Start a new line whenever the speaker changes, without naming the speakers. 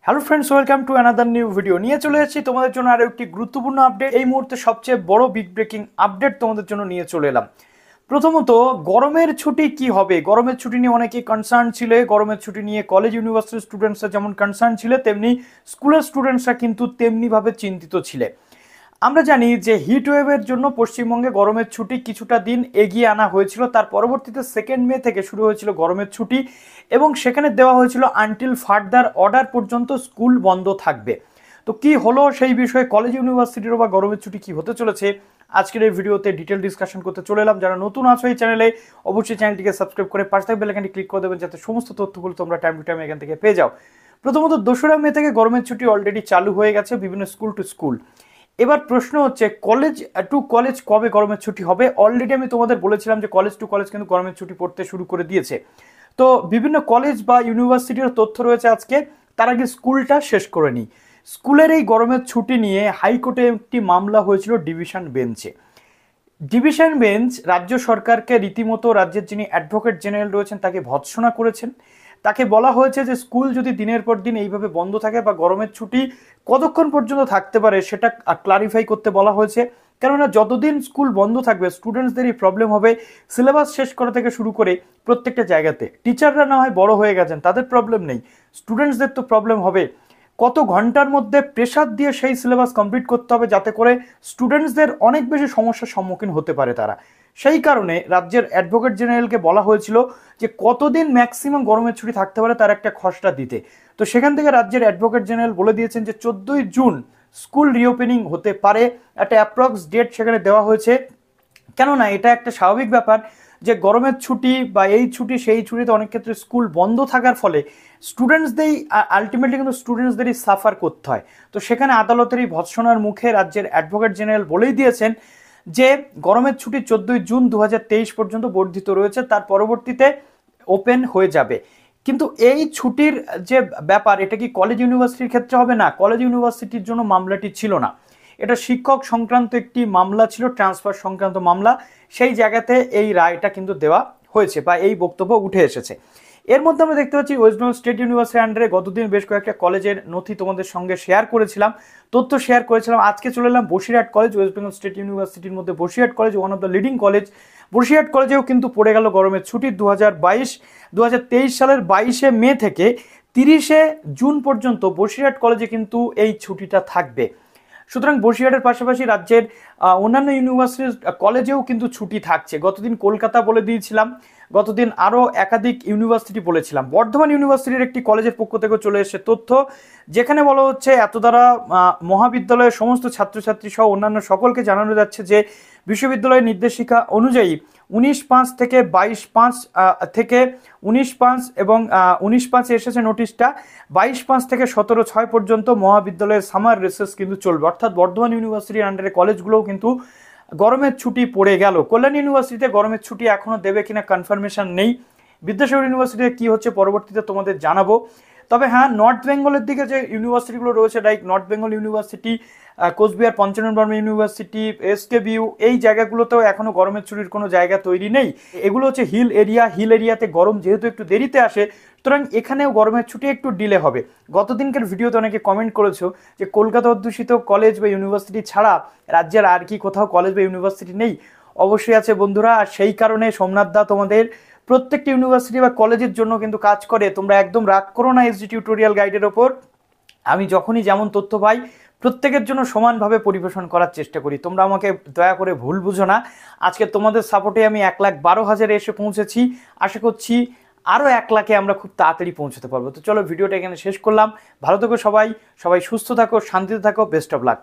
Hello friends, welcome to another new video. নিয়ে চলে এসেছি তোমাদের জন্য আরও একটি গুরুত্বপূর্ণ আপডেট। এই মুহূর্তে সবচেয়ে বড় বিগ ব্রেকিং আপডেট তোমাদের জন্য নিয়ে চলে এলাম। প্রথমত, গরমের ছুটি কি হবে? গরমের ছুটি নিয়ে অনেকেই কনসার্ন ছিল। গরমের ছুটি নিয়ে কলেজ ইউনিভার্সিটির স্টুডেন্টসরা যেমন কনসার্ন ছিল, তেমনি স্কুলের স্টুডেন্টসরা কিন্তু তেমনিভাবে চিন্তিত ছিল। আমরা জানি যে হিট ওয়েভের জন্য পশ্চিমবঙ্গে গরমের ছুটি কিছুটা দিন এগিয়ে আনা হয়েছিল। তার পরবর্তীতে 2 মে থেকে শুরু হয়েছিল গরমের ছুটি, এবং সেখানে দেওয়া হয়েছিল আনটিল ফার্দার অর্ডার পর্যন্ত স্কুল বন্ধ থাকবে। তো কি হলো সেই বিষয়ে, কলেজ ইউনিভার্সিটিরও বা গরমের ছুটি কি হতে চলেছে, আজকের এই ভিডিওতে ডিটেল ডিসকাশন করতে চলে এলাম। যারা নতুন আছো এই চ্যানেলে, অবশ্যই চ্যানেলটিকে সাবস্ক্রাইব করে পাশে থাকা বেল আইকনটি ক্লিক করে দেবেন, যাতে সমস্ত তথ্যগুলো তোমরা টাইম টু টাইম এখান থেকে পেয়ে যাও। প্রথমত, 2রা মে থেকে গরমের ছুটি অলরেডি চালু হয়ে গেছে বিভিন্ন স্কুল টু স্কুল। এবার প্রশ্ন হচ্ছে কলেজ টু কলেজ কবে গরমের ছুটি হবে? অলরেডি আমি তোমাদের বলেছিলাম যে কলেজ টু কলেজ কিন্তু গরমের ছুটি পড়তে শুরু করে দিয়েছে। তো বিভিন্ন কলেজ বা ইউনিভার্সিটির তথ্য রয়েছে আজকে। তার আগে স্কুলটা শেষ করে নিই। স্কুলের এই গরমের ছুটি নিয়ে হাইকোর্টে একটি মামলা হয়েছিল ডিভিশন বেঞ্চে। ডিভিশন বেঞ্চ রাজ্য সরকারকে রীতিমতো, রাজ্যের যিনি অ্যাডভোকেট জেনারেল রয়েছেন তাকে ভৎসনা করেছেন। তাকে বলা হয়েছে যে স্কুল যদি দিনের পর দিন এইভাবে বন্ধ থাকে বা গরমের ছুটি কতক্ষণ পর্যন্ত থাকতে পারে সেটা ক্লারিফাই করতে বলা হয়েছে। কেননা যতদিন স্কুল বন্ধ থাকবে স্টুডেন্টসদেরই প্রবলেম হবে। সিলেবাস শেষ করা থেকে শুরু করে প্রত্যেকটা জায়গাতে, টিচাররা না হয় বড় হয়ে গেছেন, তাদের প্রবলেম নেই, স্টুডেন্টসদের তো প্রবলেম হবে। কত ঘন্টার মধ্যে প্রেশার দিয়ে সেই সিলেবাস কমপ্লিট করতে হবে যাতে করে স্টুডেন্টসদের অনেক বেশি সমস্যার সম্মুখীন হতে পারে তারা। সেই কারণে রাজ্যের অ্যাডভোকেট জেনারেলকে বলা হয়েছিল যে কতদিন ম্যাক্সিমাম গরমের ছুটি থাকতে পারে তার একটা খসড়া দিতে। তো সেখান থেকে রাজ্যের অ্যাডভোকেট জেনারেল বলে দিয়েছেন যে 14ই জুন স্কুল রিওপেনিং হতে পারে। একটা অ্যাপ্রক্স ডেট সেখানে দেওয়া হয়েছে। কেননা এটা একটা স্বাভাবিক ব্যাপার যে গরমের ছুটি বা এই ছুটি সেই ছুটিতে অনেক ক্ষেত্রে স্কুল বন্ধ থাকার ফলে স্টুডেন্টসদেরই আলটিমেটলি কিন্তু স্টুডেন্টসদেরই সাফার করতে হয়। তো সেখানে আদালতের এই ভৎসনার মুখে রাজ্যের অ্যাডভোকেট জেনারেল বলেই দিয়েছেন যে গরমের ছুটি 14ই জুন 2023 পর্যন্ত বর্ধিত রয়েছে, তার পরবর্তীতে ওপেন হয়ে যাবে। কিন্তু এই ছুটির যে ব্যাপার, এটা কি কলেজ ইউনিভার্সিটির ক্ষেত্রে হবে? না, কলেজ ইউনিভার্সিটির জন্য মামলাটি ছিল না, এটা শিক্ষক সংক্রান্ত একটি মামলা ছিল, ট্রান্সফার সংক্রান্ত মামলা। সেই জায়গাতে এই রায়টা কিন্তু দেওয়া হয়েছে বা এই বক্তব্য উঠে এসেছে। এর মধ্যে আমরা দেখতে পাচ্ছি ওয়েস্ট বেঙ্গল স্টেট ইউনিভার্সিটির আন্ডারে গতদিন বেশ কয়েকটা কলেজের নথি তোমাদের সঙ্গে শেয়ার করেছিলাম, তথ্য শেয়ার করেছিলাম। আজকে চলে এলাম Basirhat college. West Bengal state ইউনিভার্সিটির মধ্যে Basirhat college one of the leading college. Basirhat কলেজেও কিন্তু পড়ে গেল গরমের ছুটি। 2023 সালের 22 মে থেকে 30 জুন পর্যন্ত বসিরহাট কলেজে কিন্তু এই ছুটিটা থাকবে। সুতরাং বসিরহাটের পাশাপাশি রাজ্যের অন্যান্য ইউনিভার্সিটির কলেজেও কিন্তু ছুটি থাকছে। গতদিন কলকাতা বলে দিয়েছিলাম, গতদিন আরও একাধিক ইউনিভার্সিটি বলেছিলাম। বর্ধমান ইউনিভার্সিটির একটি কলেজের পক্ষ থেকে চলে এসেছে তথ্য, যেখানে বলা হচ্ছে এত দ্বারা মহাবিদ্যালয়ের সমস্ত ছাত্রছাত্রী সহ অন্যান্য সকলকে জানানো যাচ্ছে যে বিশ্ববিদ্যালয়ের নির্দেশিকা অনুযায়ী 19/5 থেকে 22/5 থেকে 19/5 এবং 19/5 এসেছে নোটিশটা, 22/5 থেকে 17/6 পর্যন্ত মহাবিদ্যালয়ের সামার রিসেস কিন্তু চলবে। অর্থাৎ বর্ধমান ইউনিভার্সিটির আন্ডারে কলেজগুলোও কিন্তু গরমের ছুটি পড়ে গেল। কল্যাণ ইউনিভার্সিটিতে গরমের ছুটি এখনো দেবে কিনা কনফার্মেশন নেই। বিদ্যাসাগর ইউনিভার্সিটিতে কি হচ্ছে পরবর্তীতে তোমাদের জানাবো। তবে হ্যাঁ, নর্থ বেঙ্গলের দিকে যে ইউনিভার্সিটিগুলো রয়েছে, like north Bengal university, Cooch Behar Panchanan Barma university, SKBU, এই জায়গাগুলোতেও এখনো গরমের ছুটির কোনো জায়গা তৈরি নেই। এগুলো হচ্ছে হিল এরিয়া। হিল এরিয়াতে গরম যেহেতু একটু দেরিতে আসে, সুতরাং এখানেও গরমের ছুটি একটু ডিলে হবে। গতদিনকার ভিডিওতে অনেকে কমেন্ট করেছো যে কলকাতা অধ্যুষিত কলেজ বা ইউনিভার্সিটি ছাড়া রাজ্যের আর কি কোথাও কলেজ বা ইউনিভার্সিটি নেই? অবশ্যই আছে বন্ধুরা। আর সেই কারণে সোমনাথ দা তোমাদের প্রত্যেকটি ইউনিভার্সিটি বা কলেজের জন্য কিন্তু কাজ করে। তোমরা একদম রাগ করো না এসডি টিউটোরিয়াল গাইডের ওপর। আমি যখনই যেমন তথ্য পাই প্রত্যেকের জন্য সমানভাবে পরিবেশন করার চেষ্টা করি। তোমরা আমাকে দয়া করে ভুল বুঝো না। আজকে তোমাদের সাপোর্টে আমি 1,12,000 এসে পৌঁছেছি। আশা করছি আরও 1 লাখে আমরা খুব তাড়াতাড়ি পৌঁছতে পারবো। তো চলো ভিডিওটা এখানে শেষ করলাম। ভালো থেকো সবাই, সবাই সুস্থ থাকো, শান্তিতে থাকো। Best of luck.